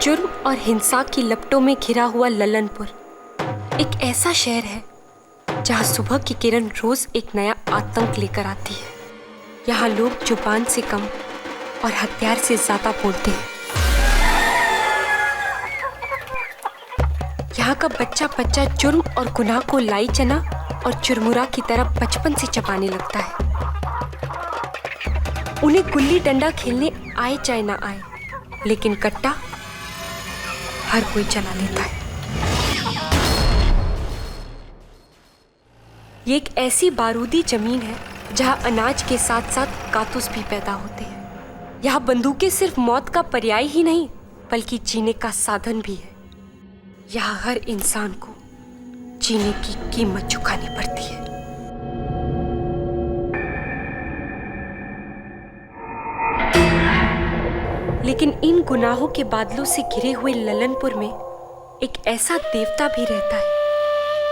जुर्म और हिंसा की लपटों में घिरा हुआ ललनपुर एक ऐसा शहर है जहां सुबह की किरण रोज एक नया आतंक लेकर आती है। यहाँ लोग जुबान से कम और हथियार से ज्यादा बोलते हैं। यहाँ का बच्चा बच्चा जुर्म और गुनाह को लाई चना और चुरमुरा की तरह बचपन से चबाने लगता है। उन्हें गुल्ली डंडा खेलने आए चाहे ना आए, लेकिन कट्टा हर कोई चला लेता है। ये एक ऐसी बारूदी जमीन है जहां अनाज के साथ साथ कारतूस भी पैदा होते हैं। यहाँ बंदूकें सिर्फ मौत का पर्याय ही नहीं बल्कि जीने का साधन भी है। यहाँ हर इंसान को जीने की कीमत चुकानी पड़ती है। लेकिन इन गुनाहों के बादलों से घिरे हुए ललनपुर में एक ऐसा देवता भी रहता है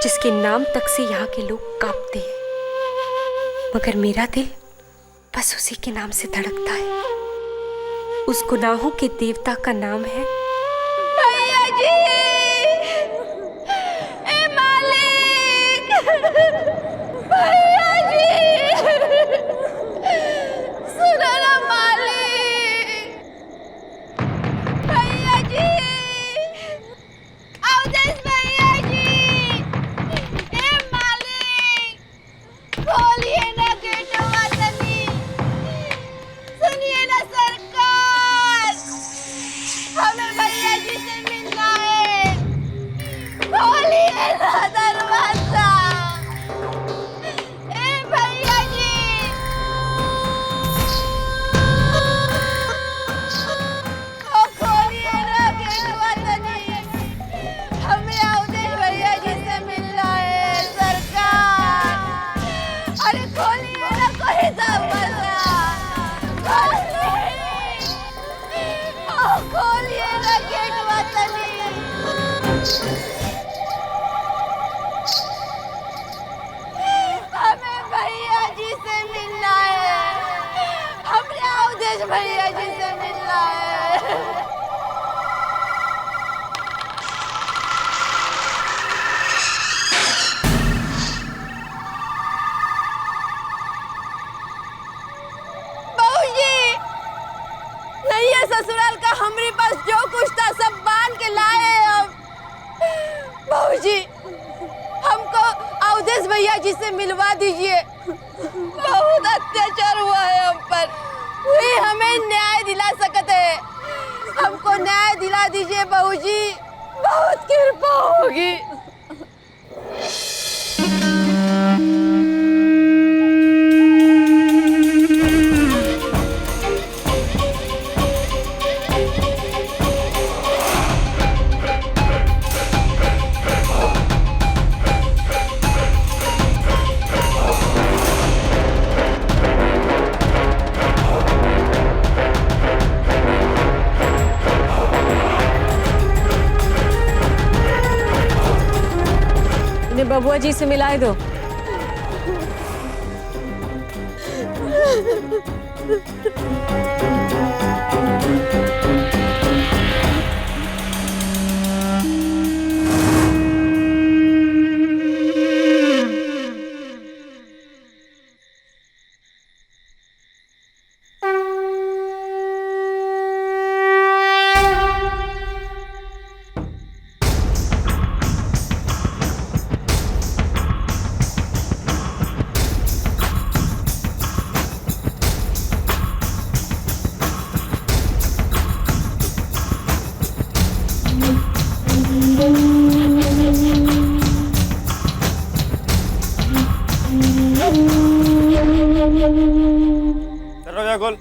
जिसके नाम तक से यहाँ के लोग कांपते हैं। मगर मेरा दिल बस उसी के नाम से धड़कता है। उस गुनाहों के देवता का नाम है भैया जी, ए मालिक, भैया जी, सुनो ना मालिक, भैया जी, अवधेश भैया जी, ए मालिक, खोलिए ना गेटवा तनी, सुनिए ना सरकार, हमें भैया जी से मिलना है, खोलिए ना दरवाजा, ए भैया जी, ओ खोलिए ना गेटवा तनी, हमें अवधेश भैया जी से मिलना है सरकार, अरे खोलिए ना कोई दरवाजा, खोलिए ना गेटवा तनी, हमें भैया जी से मिलना है, हमें अवधेश भैया जी से मिलना है। बहूजी, नहीं है ससुराल का हमारे पास जो कुछ था सब बांध के लाए हैं हम। बहूजी, हमको अवधेश भैया जी से मिलवा दीजिए। बहुत अत्याचार हुआ है हम पर, वही हमें न्याय दिला सकते हैं। हमको न्याय दिला दीजिए बहूजी, बहुत कृपा होगी। इन्हें बबुआ जी से मिलाए दो। दरवाजा खोल।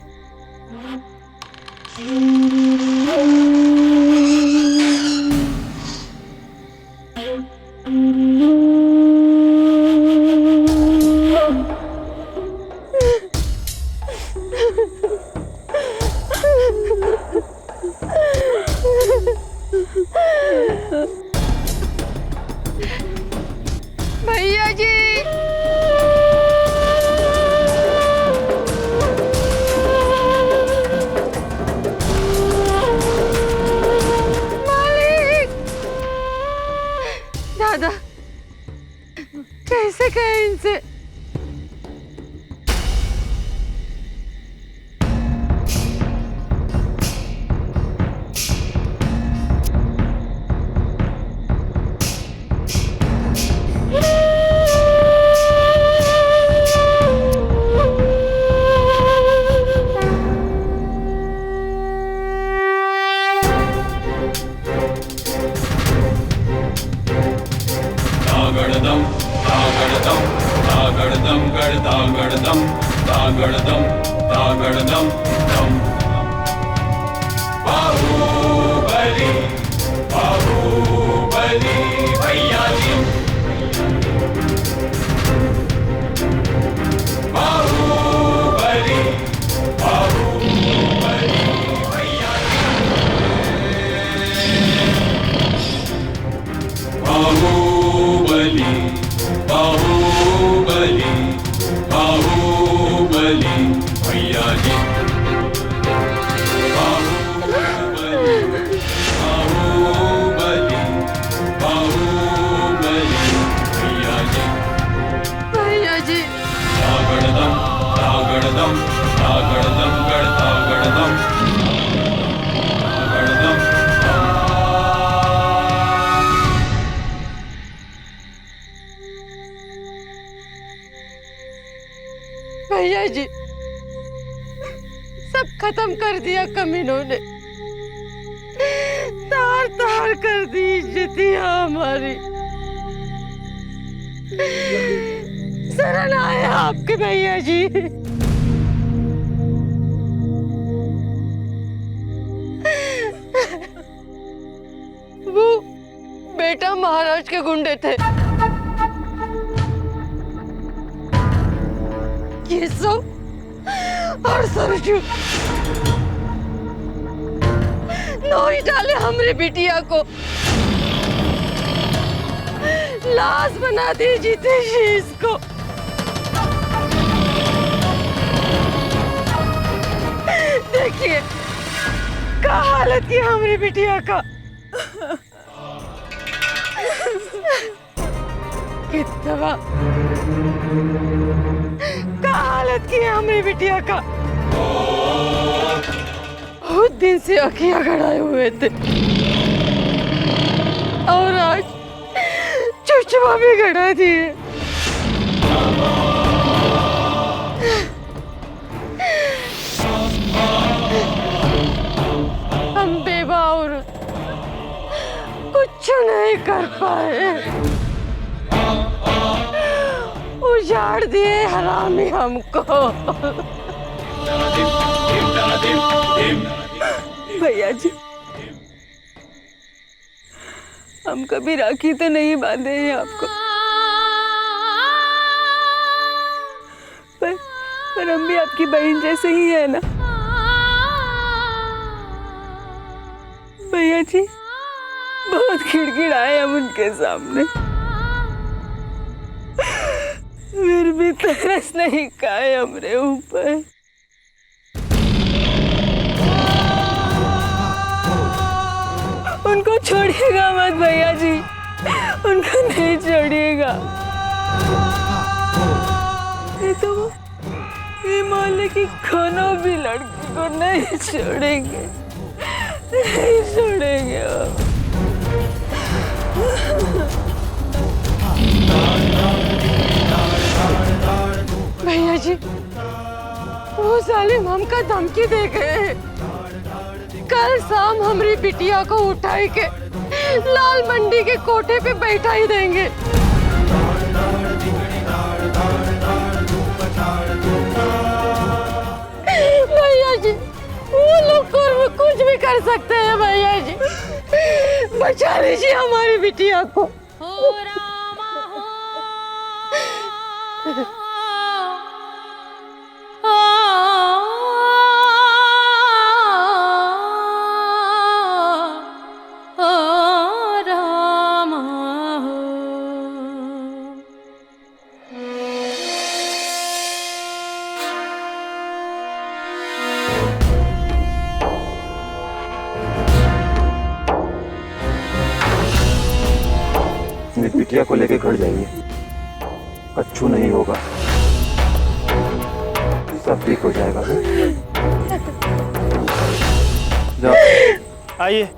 भैया जी, कैसे कहे इनसे? तागड़दम तागड़दम तागड़दम गड़दागड़दम तागड़दम तागड़दम दम बाहुबली बाहुबली भैया जी बाहुबली बाहुबली भैया जी बाहुबली बाहुबली बाहुबली भैया जी बाहुबली बाहुबली बाहुबली भैया जी भैया जी तागड़दम तागड़दम तागड़दम गड़तागड़दम तागड़दम भैया जी सब खत्म कर दिया कमीनों ने, तार तार कर दी इज्जतियां हमारी। शरण आए आपके भैया जी। वो बेटा महाराज के गुंडे थे, ये सब और सरजू नोई डाले हमरे बिटिया को, लाश बना दी जीते जी इसको। देखिए क्या हालत की हमारी बिटिया का। कितना क्या हालत की है हमारी बिटिया का। बहुत दिन से अखियां गड़ाए हुए थे और आज चुचवा भी गड़ा दिए। हम बेवा और कुछ नहीं कर पाए, उजाड़ दिए हरामी हमको। भैया जी, हम कभी राखी तो नहीं बांधे हैं आपको, पर हम भी आपकी बहन जैसे ही है ना। भैया जी बहुत खिड़खिड़ाए हम उनके सामने, फिर भी तरस नहीं खाए हमरे ऊपर। उनको छोड़िएगा मत भैया जी, उनको नहीं छोड़िएगा। ये तो ये मोहल्ले की कोनो भी लड़की को नहीं छोड़ेंगे, नहीं छोड़ेंगे। भैया जी वो जालिम हमका धमकी दे गए, कल शाम हमारी बिटिया को उठाई के लाल मंडी के कोठे पे बैठा ही देंगे। भैया जी वो लोग कुछ भी कर सकते हैं। भैया जी बचा लीजिए हमारी बिटिया को। बिटिया को लेके घर जाइए, कच्छू नहीं होगा, सब ठीक हो जाएगा। जाओ। आइए।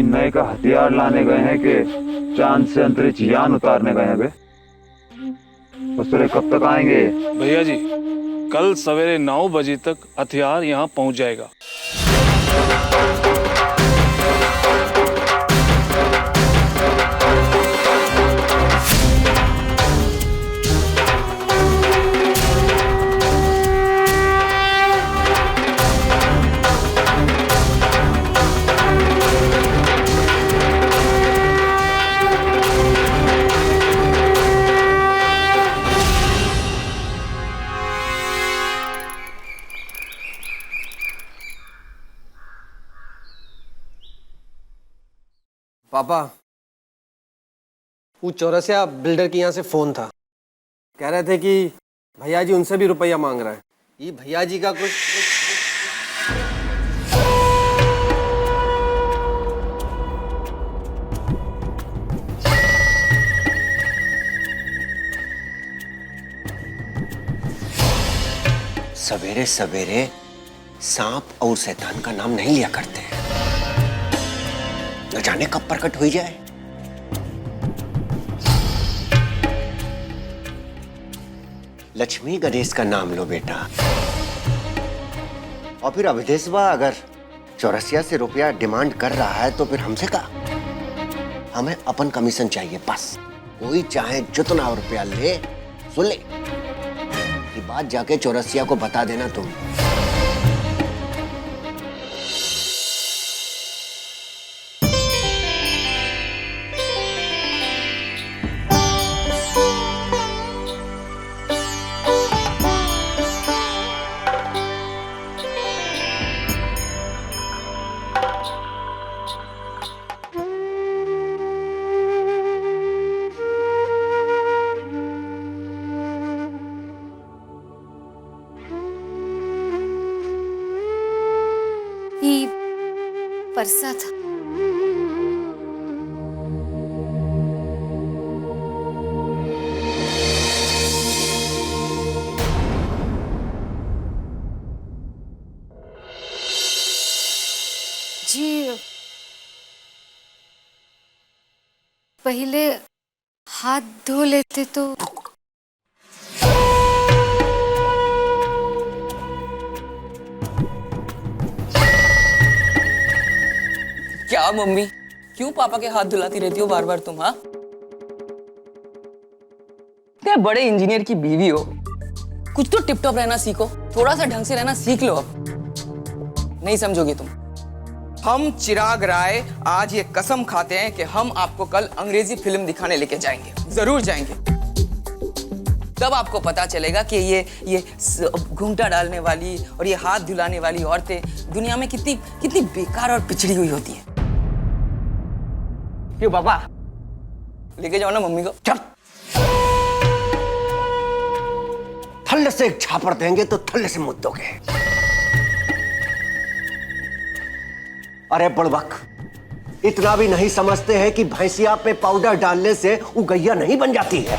नए का हथियार लाने गए हैं कि चांद से अंतरिक्ष यान उतारने गए हैं बे? ससुरे कब तक आएंगे? भैया जी, कल सवेरे 9 बजे तक हथियार यहाँ पहुँच जाएगा। पापा, वो चौरसिया बिल्डर के यहाँ से फोन था। कह रहे थे कि भैया जी उनसे भी रुपया मांग रहा है। ये भैया जी का कुछ सवेरे सवेरे सांप और शैतान का नाम नहीं लिया करते हैं, न जाने कब प्रकट हुई जाए। लक्ष्मी गणेश का नाम लो बेटा। और फिर अवधेशवा अगर चौरसिया से रुपया डिमांड कर रहा है तो फिर हमसे का, हमें अपन कमीशन चाहिए बस। कोई चाहे जितना रुपया ले, सुन ले, ये बात जाके चौरसिया को बता देना तुम। परसा था। जी पहले हाथ धो लेते तो। क्या मम्मी, क्यों पापा के हाथ धुलाती रहती हो बार बार तुम? हाँ, तुम बड़े इंजीनियर की बीवी हो, कुछ तो टिप टॉप रहना सीखो, थोड़ा सा ढंग से रहना सीख लो। अब नहीं समझोगे तुम। हम चिराग राय आज ये कसम खाते हैं कि हम आपको कल अंग्रेजी फिल्म दिखाने लेके जाएंगे, जरूर जाएंगे। तब आपको पता चलेगा कि ये घूंघटा डालने वाली और ये हाथ धुलाने वाली औरतें दुनिया में कितनी कितनी बेकार और पिछड़ी हुई होती है। क्यों पापा, लेके जाओ ना मम्मी को। चल, थल्ले से एक छापड़ देंगे तो थल्ले से मुद्दों के। अरे बुड़बक, इतना भी नहीं समझते हैं कि भैंसिया पे पाउडर डालने से वो गैया नहीं बन जाती है।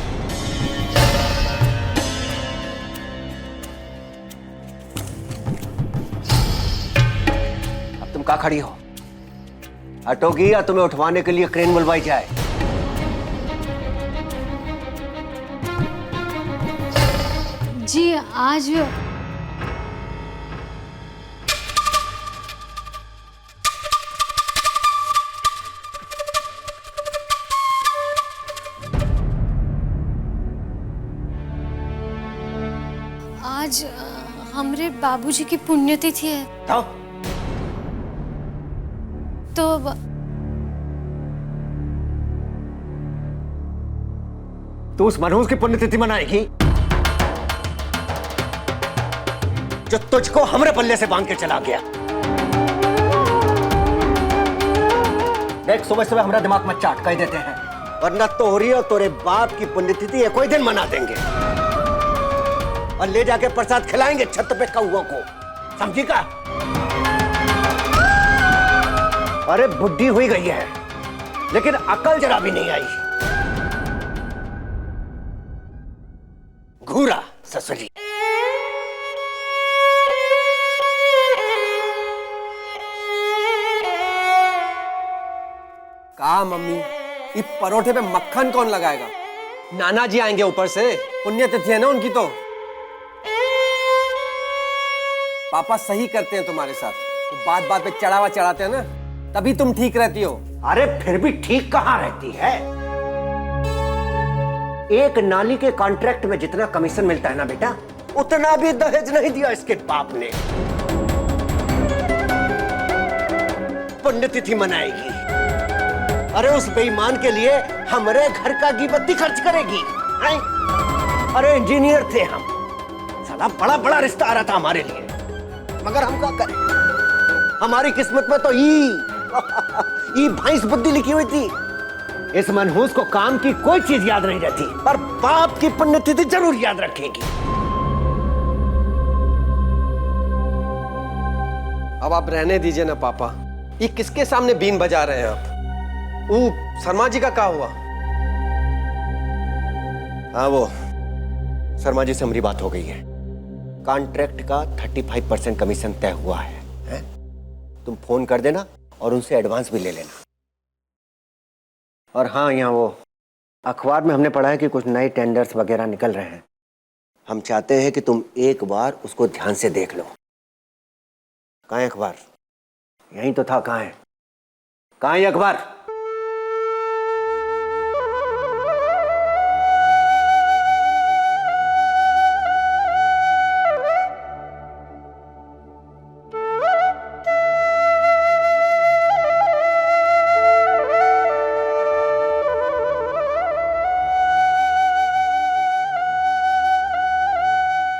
अब तुम कहाँ खड़ी हो? हटोगी या तुम्हें उठवाने के लिए क्रेन बुलवाई जाए? जी आज हमरे बाबूजी की पुण्यतिथि है। तू उस मनहूस की पुण्यतिथि मनाएगी जो तुझको हमरे पल्ले से बांध के चला गया। देख, सुबह सुबह हमारा दिमाग मत चाट, कह देते हैं, वरना तोहरी और तोरे बाप की पुण्यतिथि एक कोई दिन मना देंगे और ले जाके प्रसाद खिलाएंगे छत पे कौओं को, समझी का? अरे बुढ़ी हुई गई है लेकिन अकल जरा भी नहीं आई। घूरा ससुरी। कहा मम्मी, ये परोठे पे मक्खन कौन लगाएगा? नाना जी आएंगे ऊपर से, पुण्यतिथि है ना उनकी। तो पापा सही करते हैं तुम्हारे साथ, तो बात बात पे चढ़ावा चढ़ाते हैं ना, तभी तुम ठीक रहती हो। अरे फिर भी ठीक कहां रहती है? एक नाली के कॉन्ट्रैक्ट में जितना कमीशन मिलता है ना बेटा, उतना भी दहेज नहीं दिया इसके बाप ने। पुण्यतिथि मनाएगी, अरे उस बेईमान के लिए हमारे घर का गिबत्ती खर्च करेगी। अरे इंजीनियर थे हम, साला बड़ा बड़ा रिश्ता आ रहा था हमारे लिए, मगर हम क्या करें? हमारी किस्मत में तो ई भैंस बुद्धि लिखी हुई थी। इस मनहूस को काम की कोई चीज याद नहीं रहती, पर बाप की पुण्यतिथि जरूर याद रखेगी। अब आप रहने दीजिए ना पापा, ये किसके सामने बीन बजा रहे हैं आप? वो शर्मा जी का क्या हुआ? हाँ, वो शर्मा जी से हमारी बात हो गई है, कॉन्ट्रैक्ट का 35% कमीशन तय हुआ है? तुम फोन कर देना और उनसे एडवांस भी ले लेना। और हाँ, यहाँ वो अखबार में हमने पढ़ा है कि कुछ नए टेंडर्स वगैरह निकल रहे हैं, हम चाहते हैं कि तुम एक बार उसको ध्यान से देख लो। कहाँ है अखबार? यहीं तो था, कहाँ है? कहाँ है अखबार?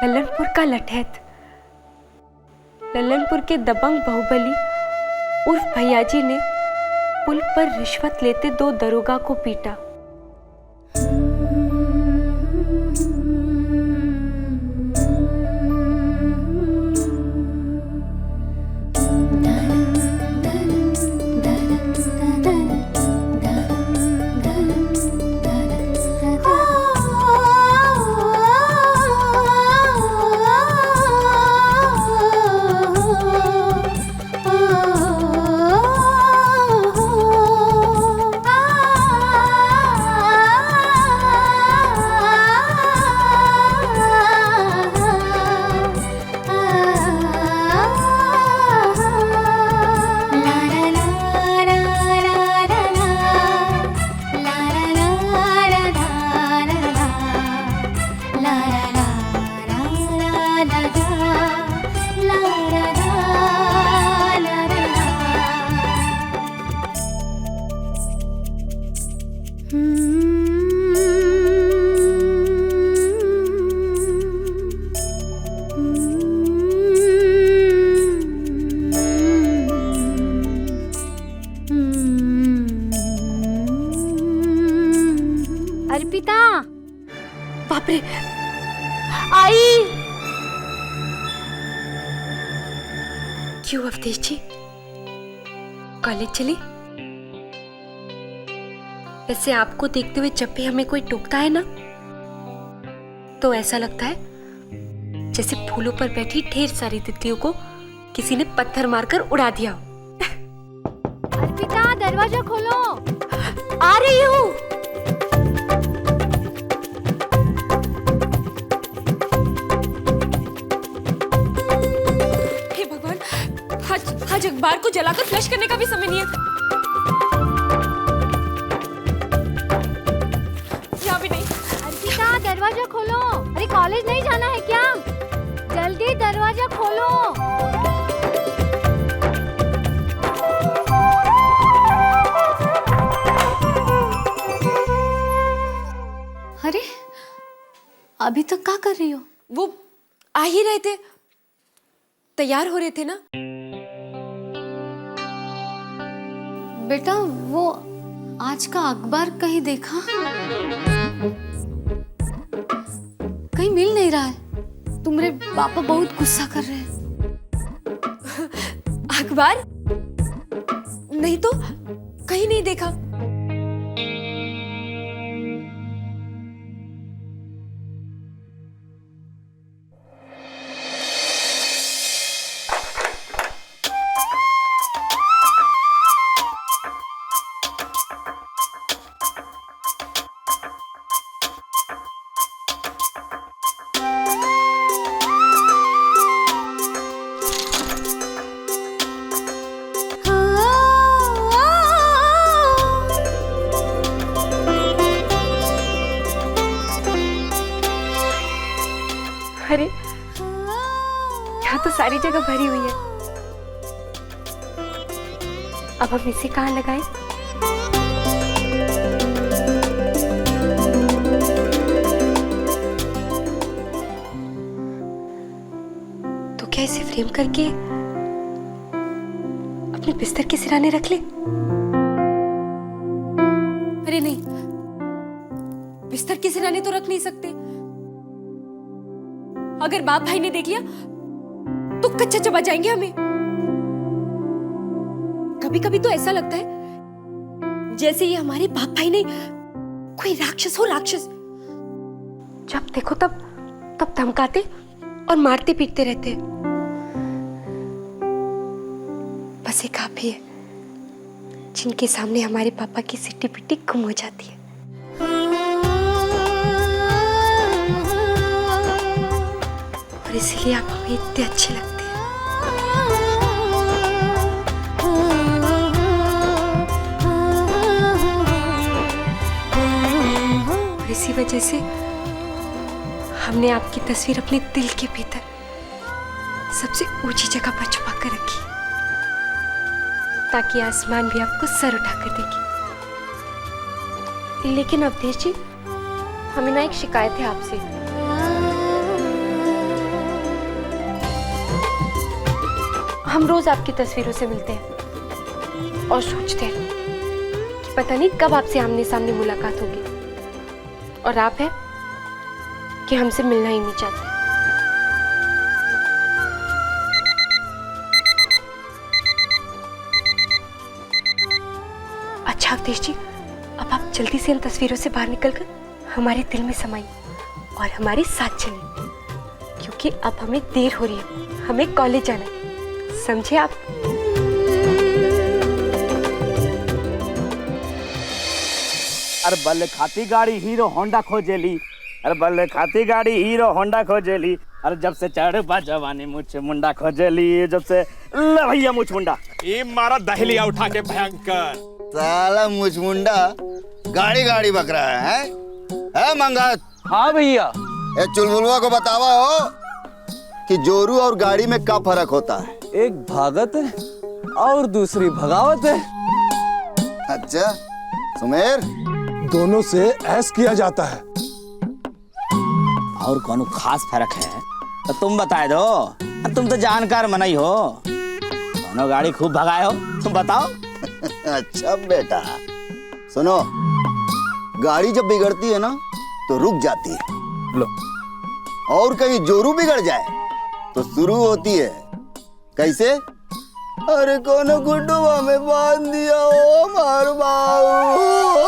लल्लनपुर का लठैत, लल्लनपुर के दबंग बाहुबली उर्फ भैयाजी ने पुल पर रिश्वत लेते 2 दरोगा को पीटा। अर्पिता, बाप रे, आई। क्यों अवधेश जी, कॉलेज चली? वैसे आपको देखते हुए जब भी हमें कोई टोकता है ना, तो ऐसा लगता है जैसे फूलों पर बैठी ढेर सारी तितलियों को किसी ने पत्थर मारकर उड़ा दिया हो। अर्पिता, दरवाजा खोलो। आ रही हूँ। हे भगवान, आज अखबार को जलाकर फ्लश करने का भी समय नहीं है। यहाँ भी नहीं। अर्पिता, दरवाजा खोलो। अरे कॉलेज नहीं जाना है क्या? जल्दी दरवाजा खोलो। अरे अभी तक क्या कर रही हो? वो आ ही रहे थे, तैयार हो रहे थे ना। बेटा वो आज का अखबार कहीं देखा? कहीं मिल नहीं रहा है। तुम्हारे पापा बहुत गुस्सा कर रहे हैं। अखबार नहीं तो कहीं नहीं देखा। अरे यहाँ तो सारी जगह भरी हुई है। अब हम इसे कहाँ लगाएं? तो क्या इसे फ्रेम करके अपने बिस्तर के सिराने रख ले? अरे नहीं, बिस्तर के सिराने तो रख नहीं सकते। अगर बाप भाई ने देख लिया तो कच्चा चबा जाएंगे हमें। कभी कभी तो ऐसा लगता है जैसे ये हमारे बाप भाई ने कोई राक्षस हो, राक्षस। जब देखो तब धमकाते और मारते पीटते रहते। बस एक आप ही है जिनके सामने हमारे पापा की सिट्टी पिट्टी गुम हो जाती है। और इसीलिए आप हमें इतने अच्छे लगते हैं। और इसी वजह से हमने आपकी तस्वीर अपने दिल के भीतर सबसे ऊंची जगह पर छुपा कर रखी, ताकि आसमान भी आपको सर उठाकर देखे। लेकिन अवधेश जी, हमें ना एक शिकायत है आपसे। हम रोज आपकी तस्वीरों से मिलते हैं और सोचते हैं कि पता नहीं कब आपसे आमने सामने मुलाकात होगी, और आप है कि हमसे मिलना ही नहीं चाहते। अच्छा अवधेश जी, अब आप जल्दी से इन तस्वीरों से बाहर निकलकर हमारे दिल में समाइए और हमारे साथ चलिए, क्योंकि अब हमें देर हो रही है, हमें कॉलेज जाना है, समझे आप? अरे बल्ले खाती गाड़ी हीरो होंडा खोजेली, अरे बल्ले खाती गाड़ी हीरो होंडा खोजेली, अरे जब से चढ़ बा जवानी मुझ मुंडा खोजेली, जब से ले भैया मुझ मुंडा ये मारा दहलिया उठा के भयंकर साला मुझ मुंडा गाड़ी गाड़ी बक रहा है मंगत? हाँ भैया। ए चुलबुलवा को बतावा हो कि जोरू और गाड़ी में क्या फर्क होता है? एक भागत है और दूसरी भगावत है। अच्छा सुमेर, दोनों से ऐस किया जाता है। और कौन खास फर्क है तो तुम बताए दो, तुम तो जानकार मनाई हो, दोनों गाड़ी खूब भगाए हो, तुम बताओ। अच्छा बेटा सुनो, गाड़ी जब बिगड़ती है ना तो रुक जाती है, लो। और कहीं जोरू बिगड़ जाए तो शुरू होती है। कैसे? अरे कोनो गुड्डुआ में बांध दिया ओ मार बाऊ।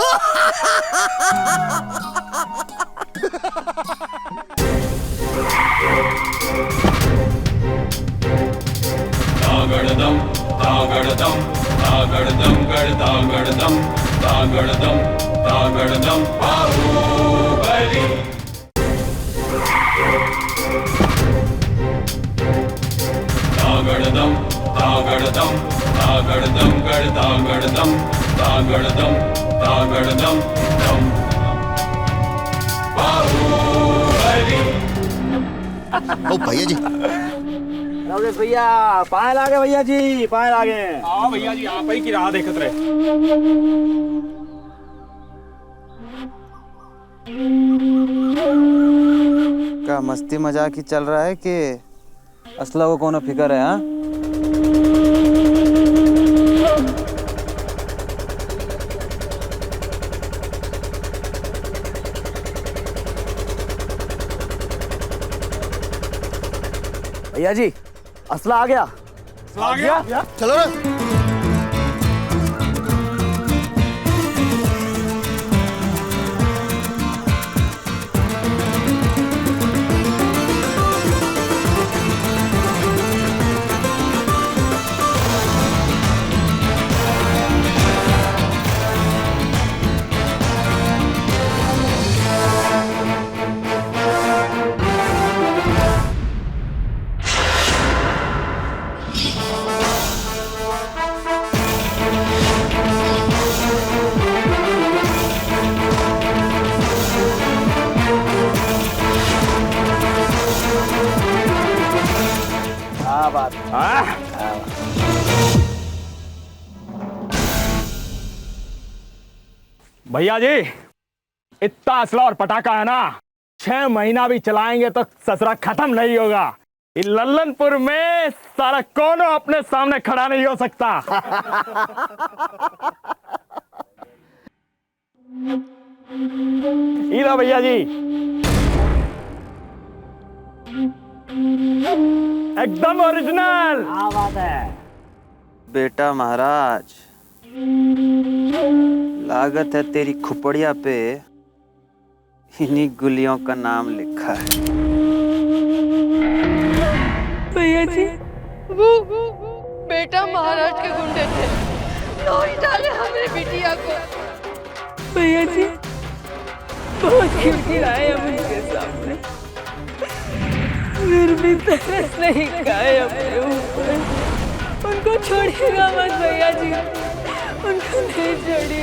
तागड़दम तागड़दम तागड़दम गड़दागड़दम तागड़दम तागड़दम बाहुबली। तागड़दम तागड़दम तागड़दम गड़दागड़दम तागड़दम तागड़दम दम बाहुबली। ओ भैया जी, भैया पाए लागे, भैया जी पाए लागे। हाँ भैया जी, आप ही की राह देखत रहे। का मस्ती मजाक ही चल रहा है कि असला को कौन फिक्र है? हाँ, भैया जी असला आ गया। आ गया? चलो ना। बात भैया जी, इतना असला और पटाखा है ना, 6 महीना भी चलाएंगे तो ससुरा खत्म नहीं होगा। इस लल्लनपुर में सारा कोनो अपने सामने खड़ा नहीं हो सकता। इधर भैया जी, एकदम ओरिजिनल। क्या बात है बेटा महाराज, लागत है तेरी खुपड़िया पे इन्हीं गुलियों का नाम लिखा है। भैया जी, वो बेटा महाराज के गुंडे थे, तोड़ डाले हमारे बिटिया को। भैया जी बहुत खिड़खिड़ाए हम उनके सामने, फिर भी तरस नहीं खाए अपने ऊपर। उनको छोड़िएगा मत भैया जी, उनको नहीं छोड़िए।